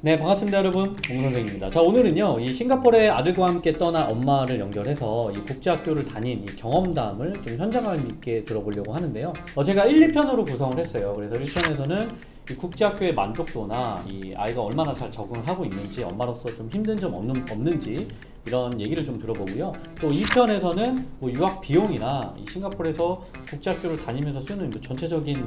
네, 반갑습니다 여러분, 몽선생입니다. 자, 오늘은요 이 싱가포르에 아들과 함께 떠난 엄마를 연결해서 이 국제학교를 다닌 이 경험담을 좀 현장감 있게 들어보려고 하는데요. 제가 1, 2편으로 구성을 했어요. 그래서 1편에서는 이 국제학교의 만족도나 이 아이가 얼마나 잘 적응을 하고 있는지, 엄마로서 좀 힘든 점 없는지 이런 얘기를 좀 들어보고요. 또 2편에서는 뭐 유학 비용이나 이 싱가포르에서 국제학교를 다니면서 쓰는 전체적인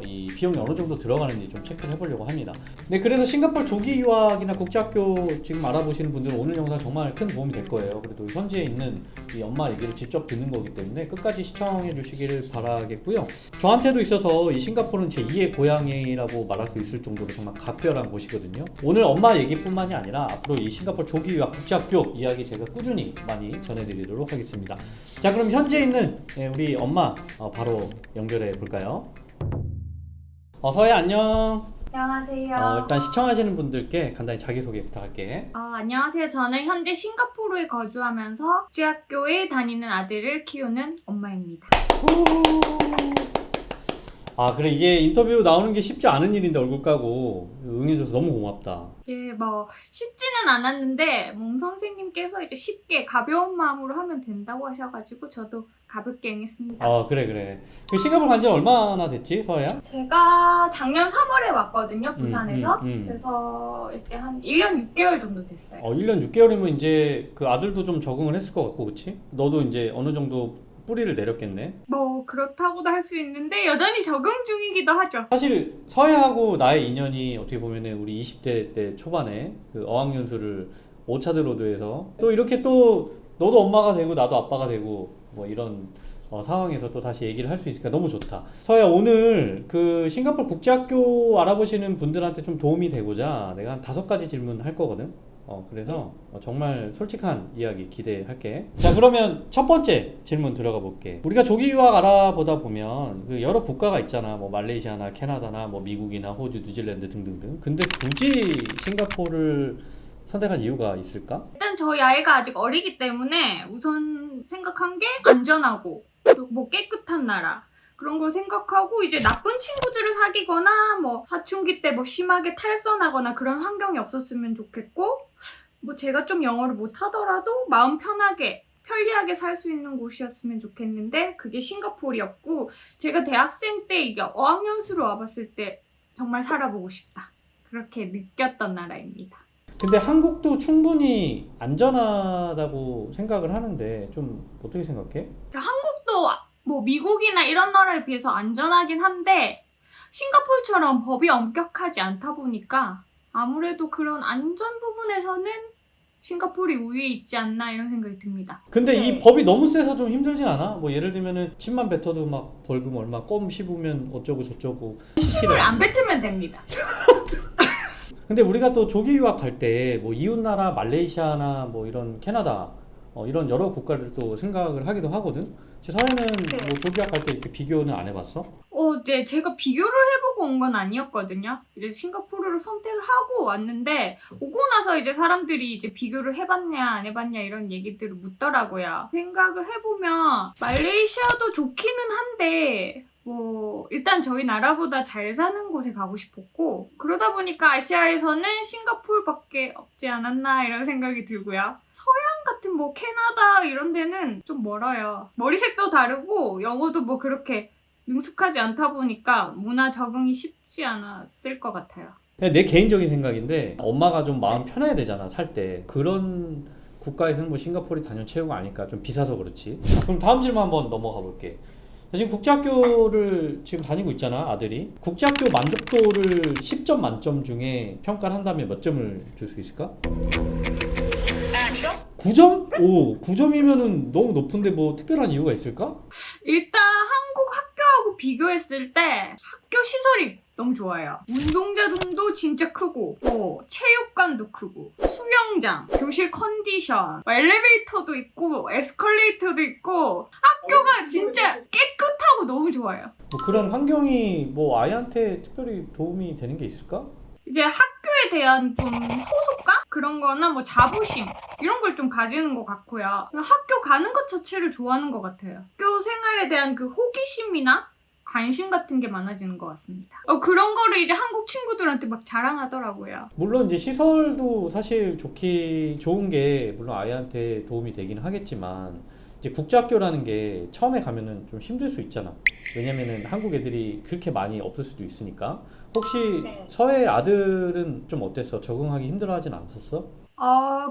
이 비용이 어느 정도 들어가는지 좀 체크를 해보려고 합니다. 네, 그래서 싱가포르 조기 유학이나 국제학교 지금 알아보시는 분들은 오늘 영상 정말 큰 도움이 될 거예요. 그래도 현지에 있는 이 엄마 얘기를 직접 듣는 거기 때문에 끝까지 시청해 주시기를 바라겠고요. 저한테도 있어서 이 싱가포르는 제 2의 고향이라고 말할 수 있을 정도로 정말 각별한 곳이거든요. 오늘 엄마 얘기뿐만이 아니라 앞으로 이 싱가포르 조기 유학 국제학교 이야기 제가 꾸준히 많이 전해드리도록 하겠습니다. 자, 그럼 현지에 있는 우리 엄마 바로 연결해 볼까요? 서혜 안녕. 안녕하세요. 일단 시청하시는 분들께 간단히 자기소개 부탁할게. 안녕하세요. 저는 현재 싱가포르에 거주하면서 국제학교에 다니는 아들을 키우는 엄마입니다. 그래, 이게 인터뷰 나오는 게 쉽지 않은 일인데 얼굴 까고 응해줘서 너무 고맙다. 예, 쉽지는 않았는데 선생님께서 이제 쉽게 가벼운 마음으로 하면 된다고 하셔가지고 저도 가볍게 응했습니다. 그래. 그 싱가포르 간지 얼마나 됐지, 서혜야? 제가 작년 3월에 왔거든요, 부산에서. 그래서 이제 한 1년 6개월 정도 됐어요. 1년 6개월이면 이제 그 아들도 좀 적응을 했을 것 같고, 그치? 너도 이제 어느 정도 뿌리를 내렸겠네? 그렇다고도 할 수 있는데 여전히 적응 중이기도 하죠. 사실 서혜하고 나의 인연이 어떻게 보면은 우리 20대 때 초반에 그 어학연수를 오차드로드에서 또 이렇게 또 너도 엄마가 되고 나도 아빠가 되고 뭐 이런 상황에서 또 다시 얘기를 할 수 있으니까 너무 좋다. 서혜야, 오늘 그 싱가포르 국제학교 알아보시는 분들한테 좀 도움이 되고자 내가 한 5가지 질문 할 거거든. 그래서 정말 솔직한 이야기 기대할게. 자, 그러면 첫 번째 질문 들어가 볼게. 우리가 조기 유학 알아보다 보면 그 여러 국가가 있잖아. 뭐 말레이시아나 캐나다나 뭐 미국이나 호주, 뉴질랜드 등등등. 근데 굳이 싱가포르를 선택한 이유가 있을까? 일단 저희 아이가 아직 어리기 때문에 우선 생각한 게 안전하고 그리고 깨끗한 나라 그런 걸 생각하고 이제 나쁜 친구들을 사귀거나 사춘기 때 심하게 탈선하거나 그런 환경이 없었으면 좋겠고 제가 좀 영어를 못하더라도 마음 편리하게 살 수 있는 곳이었으면 좋겠는데 그게 싱가포르였고 제가 대학생 때 이게 어학연수로 와봤을 때 정말 살아보고 싶다 그렇게 느꼈던 나라입니다. 근데 한국도 충분히 안전하다고 생각을 하는데 좀 어떻게 생각해? 한국도 미국이나 이런 나라에 비해서 안전하긴 한데 싱가포르처럼 법이 엄격하지 않다 보니까 아무래도 그런 안전 부분에서는 싱가포르이 우위에 있지 않나 이런 생각이 듭니다. 근데 이 법이 너무 세서 좀 힘들진 않아? 예를 들면은 침만 뱉어도 막 벌금 얼마, 껌 씹으면 어쩌고 저쩌고. 침을 안 뱉으면 됩니다. 근데 우리가 또 조기 유학 갈 때 이웃나라 말레이시아나 이런 캐나다 이런 여러 국가를 또 생각을 하기도 하거든. 서혜는 조기 유학 갈 때 이렇게 비교는 안 해봤어? 이제 제가 비교를 해보고 온 건 아니었거든요. 이제 싱가포르를 선택을 하고 왔는데 오고 나서 이제 사람들이 이제 비교를 해봤냐 안 해봤냐 이런 얘기들을 묻더라고요. 생각을 해보면 말레이시아도 좋기는 한데 일단 저희 나라보다 잘 사는 곳에 가고 싶었고 그러다 보니까 아시아에서는 싱가포르밖에 없지 않았나 이런 생각이 들고요. 서양 같은 캐나다 이런 데는 좀 멀어요. 머리색도 다르고 영어도 그렇게 능숙하지 않다 보니까 문화 적응이 쉽지 않았을 것 같아요. 내 개인적인 생각인데 엄마가 좀 마음 편해야 되잖아, 살 때. 그런 국가에서는 싱가포르이 당연 최고가 아닐까. 좀 비싸서 그렇지. 그럼 다음 질문 한번 넘어가 볼게. 지금 국제학교를 지금 다니고 있잖아, 아들이. 국제학교 만족도를 10점 만점 중에 평가를 한다면 몇 점을 줄 수 있을까? 9점? 9점? 오, 9점이면은 너무 높은데 특별한 이유가 있을까? 일단 한국 학교하고 비교했을 때 학교 시설이 너무 좋아요. 운동장도 진짜 크고 체육관도 크고 수영장, 교실 컨디션, 엘리베이터도 있고 에스컬레이터도 있고 학교가 진짜 깨끗하고 너무 좋아요. 그런 환경이 아이한테 특별히 도움이 되는 게 있을까? 이제 학교에 대한 좀 소속감? 그런 거나 자부심 이런 걸 좀 가지는 것 같고요. 학교 가는 것 자체를 좋아하는 것 같아요. 학교 생활에 대한 그 호기심이나 관심 같은 게 많아지는 것 같습니다. 그런 거를 이제 한국 친구들한테 막 자랑하더라고요. 물론 이제 시설도 사실 좋은 게 물론 아이한테 도움이 되긴 하겠지만 이제 국제학교라는 게 처음에 가면은 좀 힘들 수 있잖아. 왜냐면은 한국 애들이 그렇게 많이 없을 수도 있으니까. 혹시 네. 서해 아들은 좀 어땠어? 적응하기 힘들어하진 않았었어?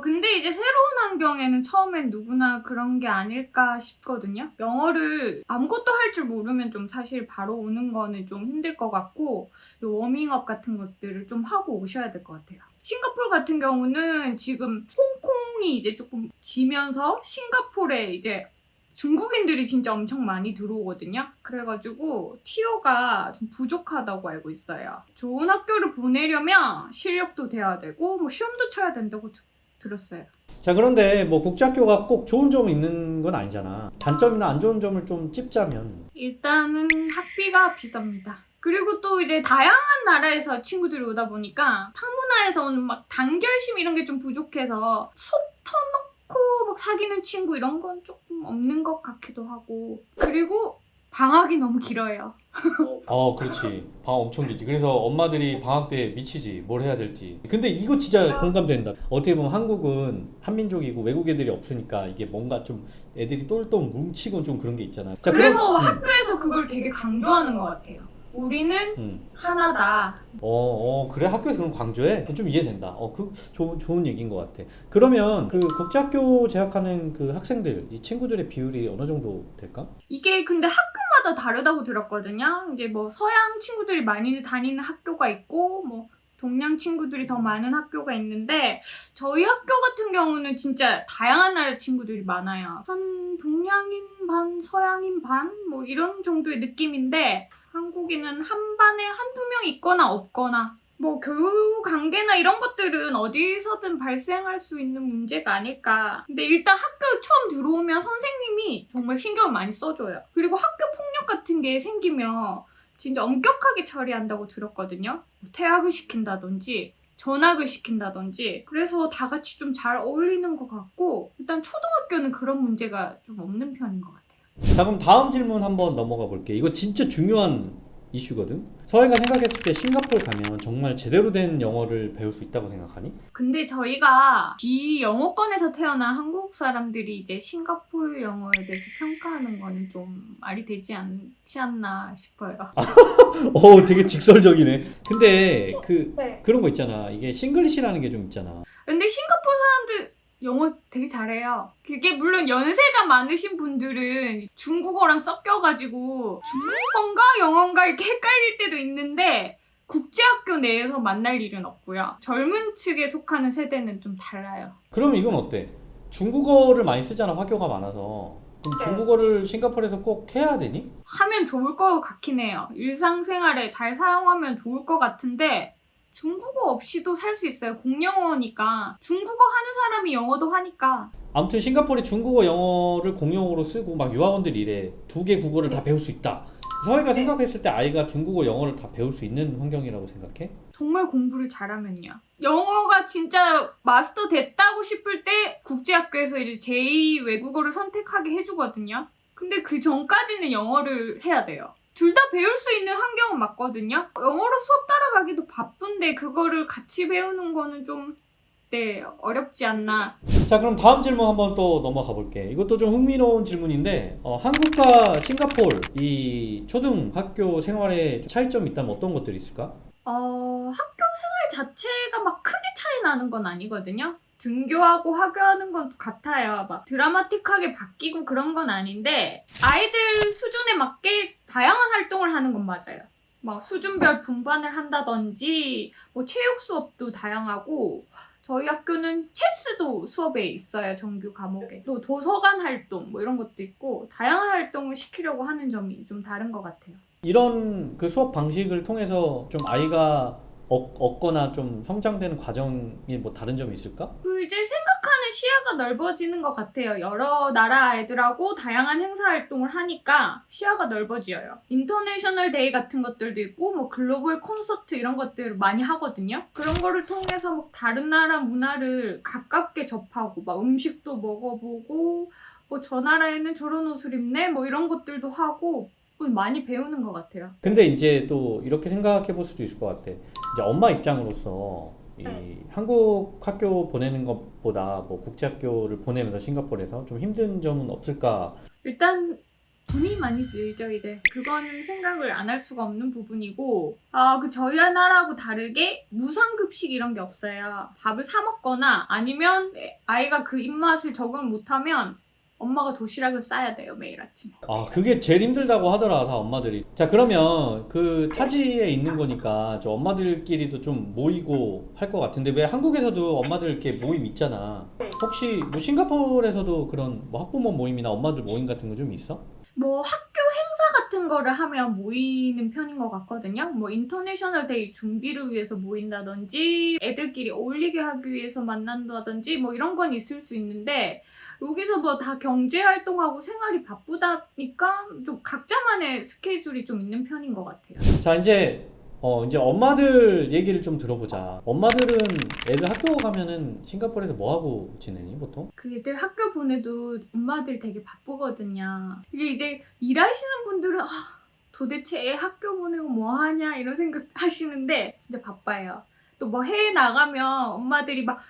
근데 이제 새로운 환경에는 처음엔 누구나 그런 게 아닐까 싶거든요. 영어를 아무것도 할 줄 모르면 좀 사실 바로 오는 거는 좀 힘들 것 같고, 워밍업 같은 것들을 좀 하고 오셔야 될 것 같아요. 싱가포르 같은 경우는 지금 홍콩이 이제 조금 지면서 싱가포르에 이제 중국인들이 진짜 엄청 많이 들어오거든요. 그래가지고 티오가 좀 부족하다고 알고 있어요. 좋은 학교를 보내려면 실력도 돼야 되고 뭐 시험도 쳐야 된다고 들었어요. 자, 그런데 뭐 국제학교가 꼭 좋은 점이 있는 건 아니잖아. 단점이나 안 좋은 점을 좀 찝자면. 일단은 학비가 비쌉니다. 그리고 또 이제 다양한 나라에서 친구들이 오다 보니까 타문화에서는 막 단결심 이런 게 좀 부족해서 속 터놓고 막 사귀는 친구 이런 건 조금 없는 것 같기도 하고, 그리고 방학이 너무 길어요. 그렇지. 방학 엄청 길지. 그래서 엄마들이 방학 때 미치지. 뭘 해야 될지. 근데 이거 진짜 공감된다. 어떻게 보면 한국은 한민족이고 외국 애들이 없으니까 이게 뭔가 좀 애들이 똘똘 뭉치고 좀 그런 게 있잖아. 자, 그래서 그럼, 학교에서 그걸 되게 강조하는 것 같아요. 우리는 하나다. 그래 학교에서 그런 강조해? 좀 이해된다. 좋은 얘기인 것 같아. 그러면 그 국제학교 재학하는 그 학생들, 이 친구들의 비율이 어느 정도 될까? 이게 근데 학교마다 다르다고 들었거든요. 이제 뭐 서양 친구들이 많이 다니는 학교가 있고 뭐 동양 친구들이 더 많은 학교가 있는데, 저희 학교 같은 경우는 진짜 다양한 나라 친구들이 많아요. 한 동양인 반, 서양인 반 뭐 이런 정도의 느낌인데, 한국인은 한 반에 한두 명 있거나 없거나, 뭐 교육 관계나 이런 것들은 어디서든 발생할 수 있는 문제가 아닐까. 근데 일단 학교 처음 들어오면 선생님이 정말 신경을 많이 써줘요. 그리고 학교 폭력 같은 게 생기면 진짜 엄격하게 처리한다고 들었거든요. 퇴학을 시킨다든지 전학을 시킨다든지. 그래서 다 같이 좀 잘 어울리는 것 같고, 일단 초등학교는 그런 문제가 좀 없는 편인 것 같아요. 자, 그럼 다음 질문 한번 넘어가 볼게. 이거 진짜 중요한 이슈거든. 서해가 생각했을 때 싱가포르 가면 정말 제대로 된 영어를 배울 수 있다고 생각하니? 근데 저희가 비영어권에서 태어난 한국 사람들이 이제 싱가포르 영어에 대해서 평가하는 거는 좀 말이 되지 않지 않나 싶어요. 되게 직설적이네. 근데 네. 그런 거 있잖아. 이게 싱글리시라는 게 좀 있잖아. 근데 싱가포르 사람들 영어 되게 잘해요. 그게 물론 연세가 많으신 분들은 중국어랑 섞여가지고 중국어인가 영어인가 이렇게 헷갈릴 때도 있는데, 국제학교 내에서 만날 일은 없고요. 젊은 측에 속하는 세대는 좀 달라요. 그럼 이건 어때? 중국어를 많이 쓰잖아. 화교가 많아서. 그럼 네. 중국어를 싱가포르에서 꼭 해야 되니? 하면 좋을 것 같긴 해요. 일상생활에 잘 사용하면 좋을 것 같은데, 중국어 없이도 살 수 있어요. 공용어니까. 중국어 하는 사람이 영어도 하니까. 아무튼 싱가포르이 중국어, 영어를 공용어로 쓰고 막 유학원들이 이래. 두 개 국어를 다 배울 수 있다. 서해가 생각했을 때 아이가 중국어, 영어를 다 배울 수 있는 환경이라고 생각해? 정말 공부를 잘하면요. 영어가 진짜 마스터 됐다고 싶을 때 국제학교에서 이제 제2 외국어를 선택하게 해주거든요. 근데 그 전까지는 영어를 해야 돼요. 둘 다 배울 수 있는 환경은 맞거든요. 영어로 수업 따라가기도 바쁜데 그거를 같이 배우는 거는 좀 어렵지 않나. 자, 그럼 다음 질문 한번 또 넘어가 볼게. 이것도 좀 흥미로운 질문인데, 한국과 싱가포르 이 초등학교 생활에 차이점이 있다면 어떤 것들이 있을까? 학교 생활 자체가 막 크게 차이 나는 건 아니거든요. 등교하고 하교하는 건 같아요. 막 드라마틱하게 바뀌고 그런 건 아닌데, 아이들 수준에 맞게 다양한 활동을 하는 건 맞아요. 막 수준별 분반을 한다든지, 뭐 체육 수업도 다양하고, 저희 학교는 체스도 수업에 있어요. 정규 과목에. 또 도서관 활동 뭐 이런 것도 있고, 다양한 활동을 시키려고 하는 점이 좀 다른 것 같아요. 이런 그 수업 방식을 통해서 좀 아이가 얻거나 좀 성장되는 과정이 뭐 다른 점이 있을까? 이제 생각하는 시야가 넓어지는 것 같아요. 여러 나라 아이들하고 다양한 행사 활동을 하니까 시야가 넓어져요. 인터내셔널 데이 같은 것들도 있고, 뭐 글로벌 콘서트 이런 것들을 많이 하거든요. 그런 거를 통해서 막 다른 나라 문화를 가깝게 접하고, 막 음식도 먹어보고, 뭐 저 나라에는 저런 옷을 입네? 뭐 이런 것들도 하고, 많이 배우는 것 같아요. 근데 이제 또 이렇게 생각해 볼 수도 있을 것 같아. 이제 엄마 입장으로서 이 한국 학교 보내는 것보다 뭐 국제학교를 보내면서 싱가포르에서 좀 힘든 점은 없을까? 일단 돈이 많이 들죠. 이제 그거는 생각을 안 할 수가 없는 부분이고, 그 저희 나라하고 다르게 무상급식 이런 게 없어요. 밥을 사 먹거나 아니면 아이가 그 입맛을 적응을 못하면 엄마가 도시락을 싸야 돼요, 매일 아침. 아, 그게 제일 힘들다고 하더라, 다 엄마들이. 자, 그러면 그 타지에 있는 거니까 저 엄마들끼리도 좀 모이고 할 것 같은데 왜 한국에서도 엄마들 이렇게 모임 있잖아. 혹시 뭐 싱가포르에서도 그런 뭐 학부모 모임이나 엄마들 모임 같은 거 좀 있어? 뭐 학교 행사 같은 거를 하면 모이는 편인 것 같거든요. 뭐 인터내셔널 데이 준비를 위해서 모인다든지 애들끼리 어울리게 하기 위해서 만난다든지 뭐 이런 건 있을 수 있는데 여기서 뭐 다 경제 활동하고 생활이 바쁘다니까 좀 각자만의 스케줄이 좀 있는 편인 것 같아요. 자, 이제 엄마들 얘기를 좀 들어보자. 엄마들은 애들 학교 가면은 싱가포르에서 뭐 하고 지내니, 보통? 그 애들 학교 보내도 엄마들 되게 바쁘거든요. 이게 이제 일하시는 분들은 도대체 애 학교 보내고 뭐 하냐 이런 생각 하시는데 진짜 바빠요. 또 뭐 해외 나가면 엄마들이 막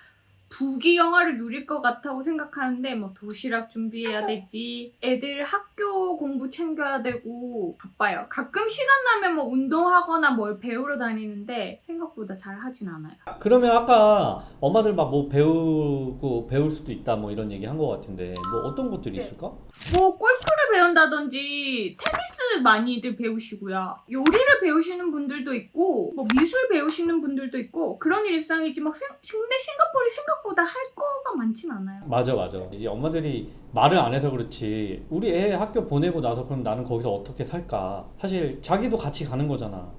부귀 영화를 누릴 것 같다고 생각하는데 뭐 도시락 준비해야 되지, 애들 학교 공부 챙겨야 되고 바빠요. 가끔 시간 나면 뭐 운동하거나 뭘 배우러 다니는데 생각보다 잘 하진 않아요. 그러면 아까 엄마들 막 뭐 배우고 배울 수도 있다 뭐 이런 얘기 한 것 같은데 뭐 어떤 것들이 있을까? 뭐 골프를 배운다든지 테니스 많이들 배우시고요. 요리를 배우시는 분들도 있고 뭐 미술 배우시는 분들도 있고 그런 일상이지 막 근데 싱가포르이 생각보다 할 거가 많진 않아요. 맞아. 이제 엄마들이 말을 안 해서 그렇지 우리 애 학교 보내고 나서 그럼 나는 거기서 어떻게 살까? 사실 자기도 같이 가는 거잖아.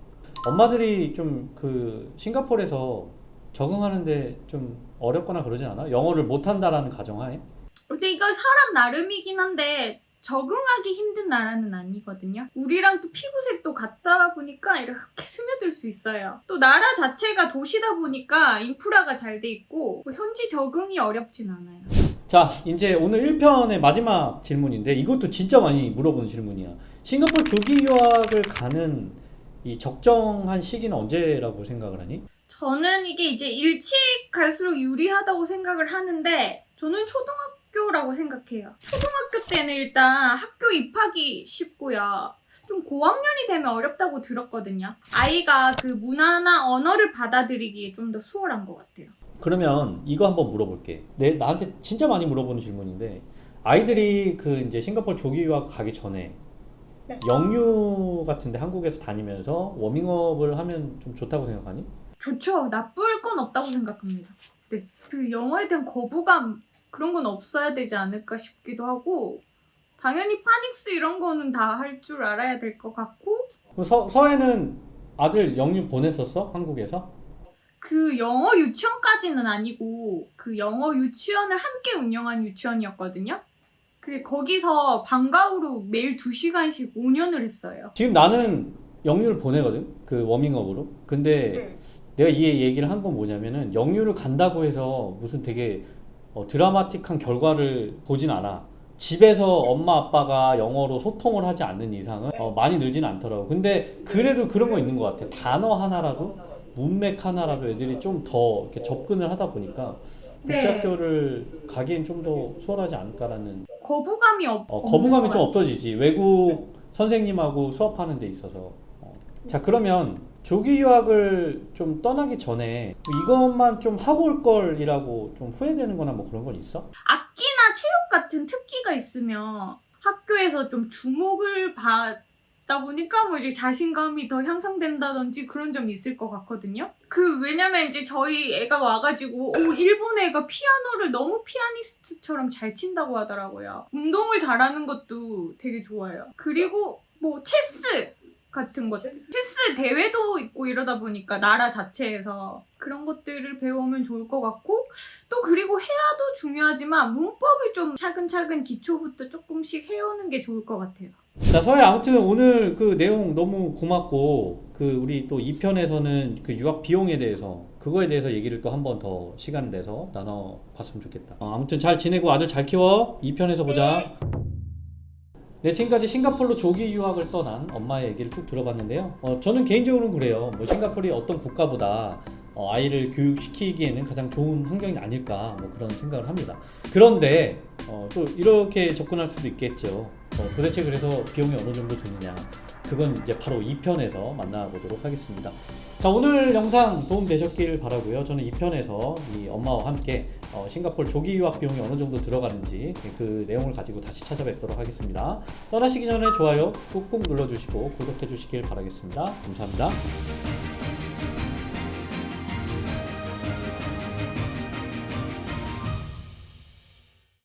엄마들이 좀 그 싱가포르에서 적응하는데 좀 어렵거나 그러진 않아? 영어를 못한다라는 가정하에? 근데 이거 사람 나름이긴 한데 적응하기 힘든 나라는 아니거든요. 우리랑 또 피부색도 같다 보니까 이렇게 스며들 수 있어요. 또 나라 자체가 도시다 보니까 인프라가 잘 돼 있고 뭐 현지 적응이 어렵진 않아요. 자, 이제 오늘 1편의 마지막 질문인데 이것도 진짜 많이 물어보는 질문이야. 싱가포르 조기 유학을 가는 이 적정한 시기는 언제라고 생각을 하니? 저는 이게 이제 일찍 갈수록 유리하다고 생각을 하는데 저는 초등학교라고 생각해요. 초등학교 때는 일단 학교 입학이 쉽고요. 좀 고학년이 되면 어렵다고 들었거든요. 아이가 그 문화나 언어를 받아들이기에 좀 더 수월한 것 같아요. 그러면 이거 한번 물어볼게. 나한테 진짜 많이 물어보는 질문인데 아이들이 그 이제 싱가포르 조기 유학 가기 전에 영유 같은데 한국에서 다니면서 워밍업을 하면 좀 좋다고 생각하니? 좋죠. 나쁠 건 없다고 생각합니다. 네. 그 영어에 대한 거부감 그런 건 없어야 되지 않을까 싶기도 하고 당연히 파닉스 이런 거는 다 할 줄 알아야 될 것 같고 그럼 서해는 아들 영유 보냈었어? 한국에서? 그 영어 유치원까지는 아니고 그 영어 유치원을 함께 운영한 유치원이었거든요. 그 거기서 방과후로 매일 2시간씩 5년을 했어요. 지금 나는 영유를 보내거든? 그 워밍업으로. 근데 내가 이 얘기를 한 건 뭐냐면은 영유를 간다고 해서 무슨 되게 드라마틱한 결과를 보진 않아. 집에서 엄마 아빠가 영어로 소통을 하지 않는 이상은 많이 늘지는 않더라고. 근데 그래도 그런 거 있는 것 같아. 단어 하나라도 문맥 하나라도 애들이 좀 더 이렇게 접근을 하다 보니까 국제학교를 가기엔 좀 더 수월하지 않을까라는 거부감이 거부감이 좀 없어지지. 외국 선생님하고 수업하는 데 있어서. 자, 그러면 조기 유학을 좀 떠나기 전에 이것만 좀 하고 올 걸이라고 좀 후회되는 거나 뭐 그런 건 있어? 악기나 체육 같은 특기가 있으면 학교에서 좀 주목을 받다 보니까 뭐 이제 자신감이 더 향상된다든지 그런 점이 있을 것 같거든요. 왜냐면 이제 저희 애가 와가지고 일본 애가 피아노를 너무 피아니스트처럼 잘 친다고 하더라고요. 운동을 잘하는 것도 되게 좋아요. 그리고 뭐 체스 같은 것들, 체스 대회도 있고 이러다 보니까 나라 자체에서 그런 것들을 배우면 좋을 것 같고 또 그리고 해야도 중요하지만 문법을 좀 차근차근 기초부터 조금씩 해오는 게 좋을 것 같아요. 자, 서해 아무튼 오늘 그 내용 너무 고맙고 그 우리 또 2편에서는 그 유학 비용에 대해서 그거에 대해서 얘기를 또 한 번 더 시간 내서 나눠봤으면 좋겠다. 아무튼 잘 지내고 아들 잘 키워. 2편에서 보자. 네, 지금까지 싱가포르로 조기 유학을 떠난 엄마의 얘기를 쭉 들어봤는데요. 저는 개인적으로는 그래요. 뭐 싱가포르이 어떤 국가보다 아이를 교육시키기에는 가장 좋은 환경이 아닐까 뭐 그런 생각을 합니다. 그런데 또 이렇게 접근할 수도 있겠죠. 도대체 그래서 비용이 어느 정도 드느냐? 그건 이제 바로 2편에서 만나보도록 하겠습니다. 자, 오늘 영상 도움 되셨길 바라고요. 저는 2편에서 이 엄마와 함께 싱가포르 조기 유학 비용이 어느 정도 들어가는지 그 내용을 가지고 다시 찾아뵙도록 하겠습니다. 떠나시기 전에 좋아요 꾹꾹 눌러주시고 구독해 주시길 바라겠습니다. 감사합니다.